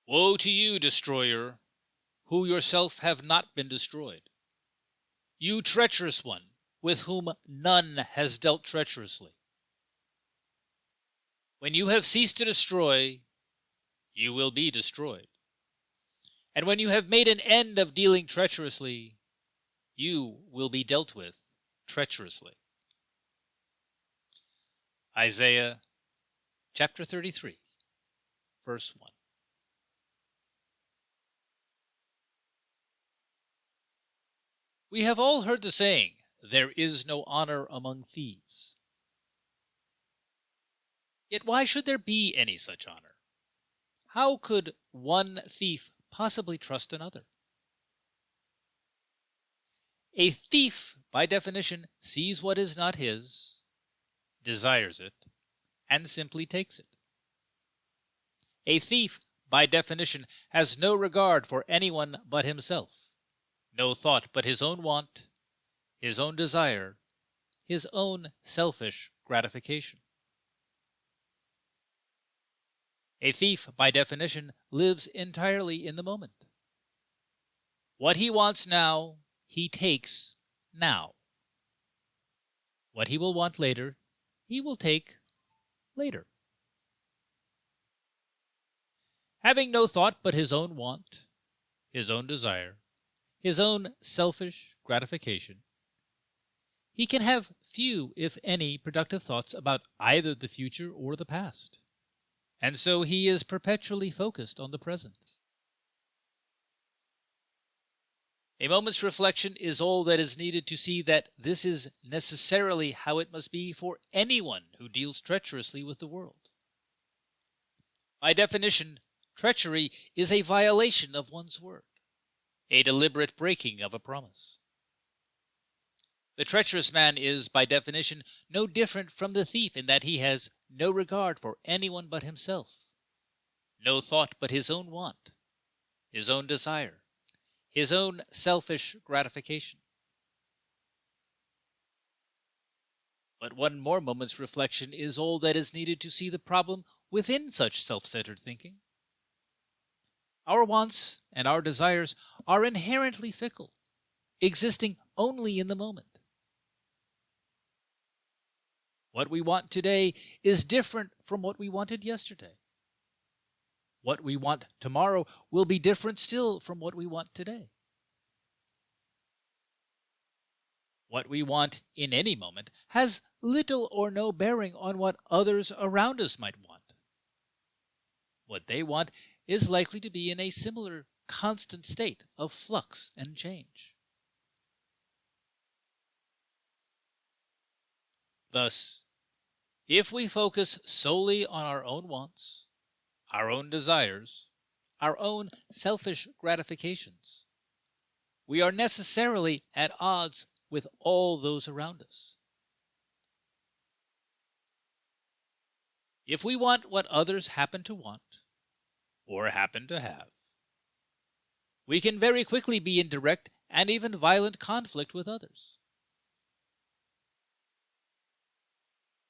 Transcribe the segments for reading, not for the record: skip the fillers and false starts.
Woe to you, destroyer, who yourself have not been destroyed. You treacherous one, with whom none has dealt treacherously. When you have ceased to destroy, you will be destroyed. And when you have made an end of dealing treacherously, you will be dealt with treacherously. Isaiah chapter 33, verse 1. We have all heard the saying, "There is no honor among thieves." Yet why should there be any such honor? How could one thief possibly trust another? A thief, by definition, sees what is not his, desires it, and simply takes it. A thief, by definition, has no regard for anyone but himself, no thought but his own want, his own desire, his own selfish gratification. A thief, by definition, lives entirely in the moment. What he wants now, he takes now. What he will want later, he will take later. Having no thought but his own want, his own desire, his own selfish gratification, he can have few, if any, productive thoughts about either the future or the past. And so he is perpetually focused on the present. A moment's reflection is all that is needed to see that this is necessarily how it must be for anyone who deals treacherously with the world. By definition, treachery is a violation of one's word, a deliberate breaking of a promise. The treacherous man is, by definition, no different from the thief in that he has no regard for anyone but himself, no thought but his own want, his own desire, his own selfish gratification. But one more moment's reflection is all that is needed to see the problem within such self-centered thinking. Our wants and our desires are inherently fickle, existing only in the moment. What we want today is different from what we wanted yesterday. What we want tomorrow will be different still from what we want today. What we want in any moment has little or no bearing on what others around us might want. What they want is likely to be in a similar constant state of flux and change. Thus, if we focus solely on our own wants, our own desires, our own selfish gratifications, we are necessarily at odds with all those around us. If we want what others happen to want, or happen to have, we can very quickly be in direct and even violent conflict with others.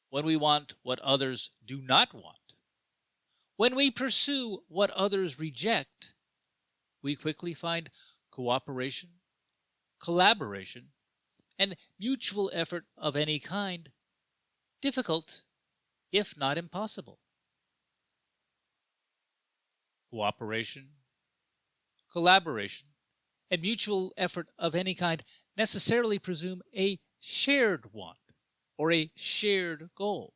When we want what others do not want, when we pursue what others reject, we quickly find cooperation, collaboration, and mutual effort of any kind difficult, if not impossible. Cooperation, collaboration, and mutual effort of any kind necessarily presume a shared want or a shared goal,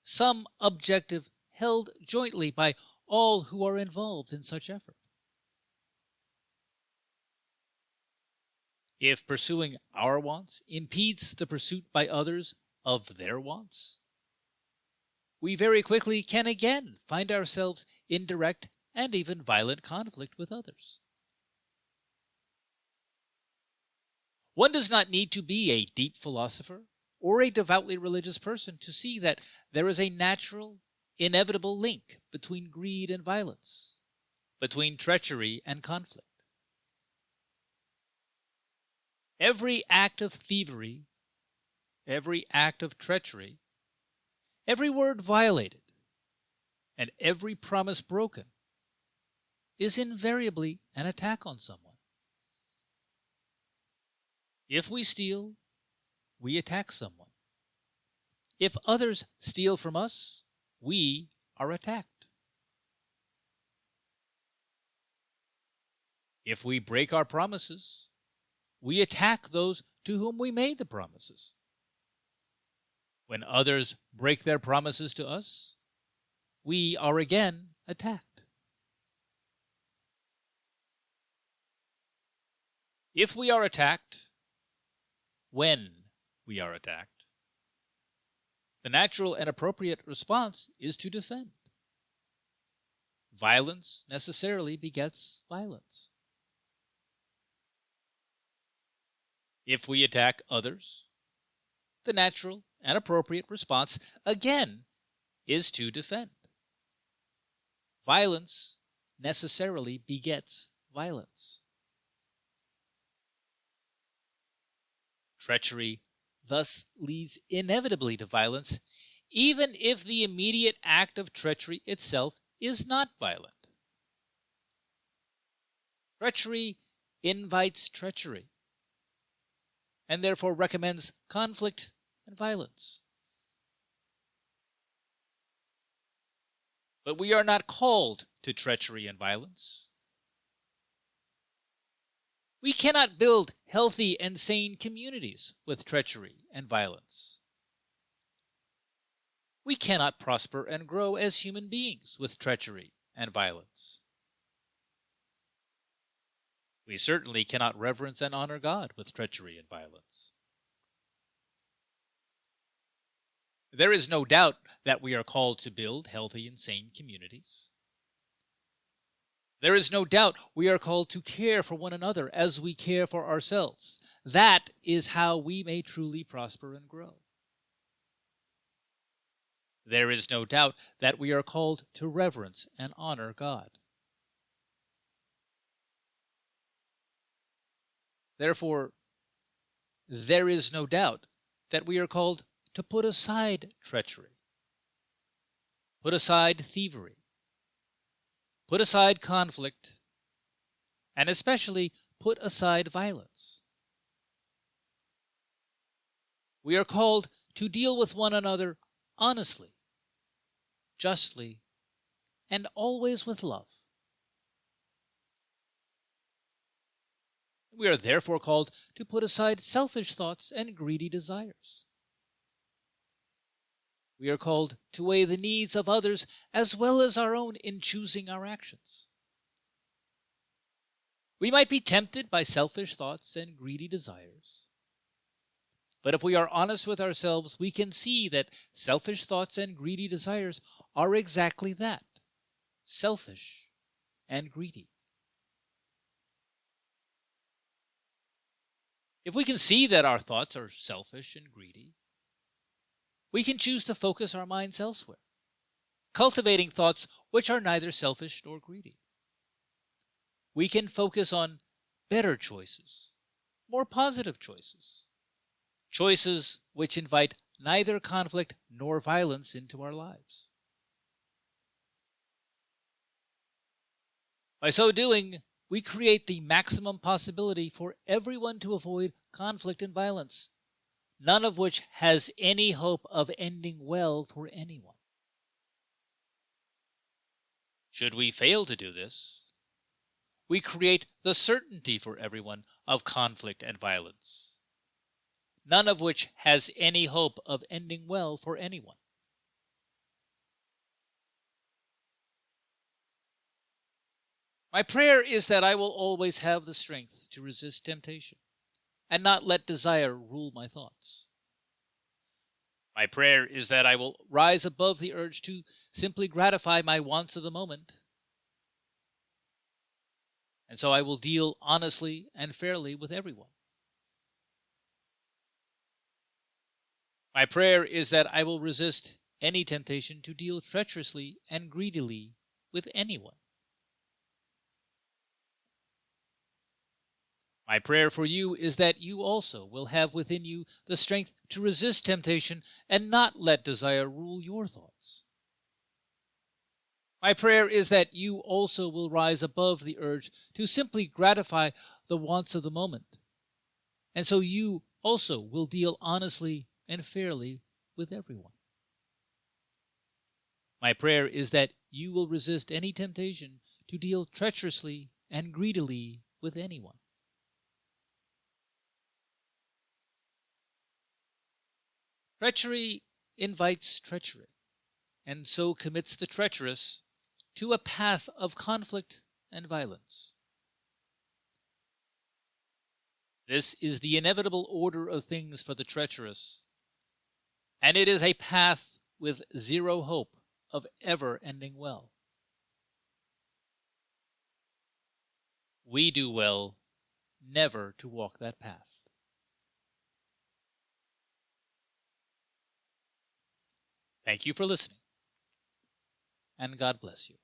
some objective held jointly by all who are involved in such effort. If pursuing our wants impedes the pursuit by others of their wants, we very quickly can again find ourselves in direct and even violent conflict with others. One does not need to be a deep philosopher or a devoutly religious person to see that there is a natural, inevitable link between greed and violence, between treachery and conflict. Every act of thievery, every act of treachery, every word violated, and every promise broken is invariably an attack on someone. If we steal, we attack someone. If others steal from us, we are attacked. If we break our promises, we attack those to whom we made the promises. When others break their promises to us, we are again attacked. If we are attacked, when we are attacked, the natural and appropriate response is to defend. Violence necessarily begets violence. If we attack others, the natural and appropriate response, again, is to defend. Violence necessarily begets violence. Treachery thus leads inevitably to violence, even if the immediate act of treachery itself is not violent. Treachery invites treachery, and therefore recommends conflict and violence. But we are not called to treachery and violence. We cannot build healthy and sane communities with treachery and violence. We cannot prosper and grow as human beings with treachery and violence. We certainly cannot reverence and honor God with treachery and violence. There is no doubt that we are called to build healthy and sane communities. There is no doubt we are called to care for one another as we care for ourselves. That is how we may truly prosper and grow. There is no doubt that we are called to reverence and honor God. Therefore, there is no doubt that we are called to put aside treachery, put aside thievery, put aside conflict, and especially put aside violence. We are called to deal with one another honestly, justly, and always with love. We are therefore called to put aside selfish thoughts and greedy desires. We are called to weigh the needs of others as well as our own in choosing our actions. We might be tempted by selfish thoughts and greedy desires. But if we are honest with ourselves, we can see that selfish thoughts and greedy desires are exactly that, selfish and greedy. If we can see that our thoughts are selfish and greedy, we can choose to focus our minds elsewhere, cultivating thoughts which are neither selfish nor greedy. We can focus on better choices, more positive choices, choices which invite neither conflict nor violence into our lives. By so doing, we create the maximum possibility for everyone to avoid conflict and violence, none of which has any hope of ending well for anyone. Should we fail to do this, we create the certainty for everyone of conflict and violence, none of which has any hope of ending well for anyone. My prayer is that I will always have the strength to resist temptation and not let desire rule my thoughts. My prayer is that I will rise above the urge to simply gratify my wants of the moment. And so I will deal honestly and fairly with everyone. My prayer is that I will resist any temptation to deal treacherously and greedily with anyone. My prayer for you is that you also will have within you the strength to resist temptation and not let desire rule your thoughts. My prayer is that you also will rise above the urge to simply gratify the wants of the moment, and so you also will deal honestly and fairly with everyone. My prayer is that you will resist any temptation to deal treacherously and greedily with anyone. Treachery invites treachery, and so commits the treacherous to a path of conflict and violence. This is the inevitable order of things for the treacherous, and it is a path with zero hope of ever ending well. We do well never to walk that path. Thank you for listening, and God bless you.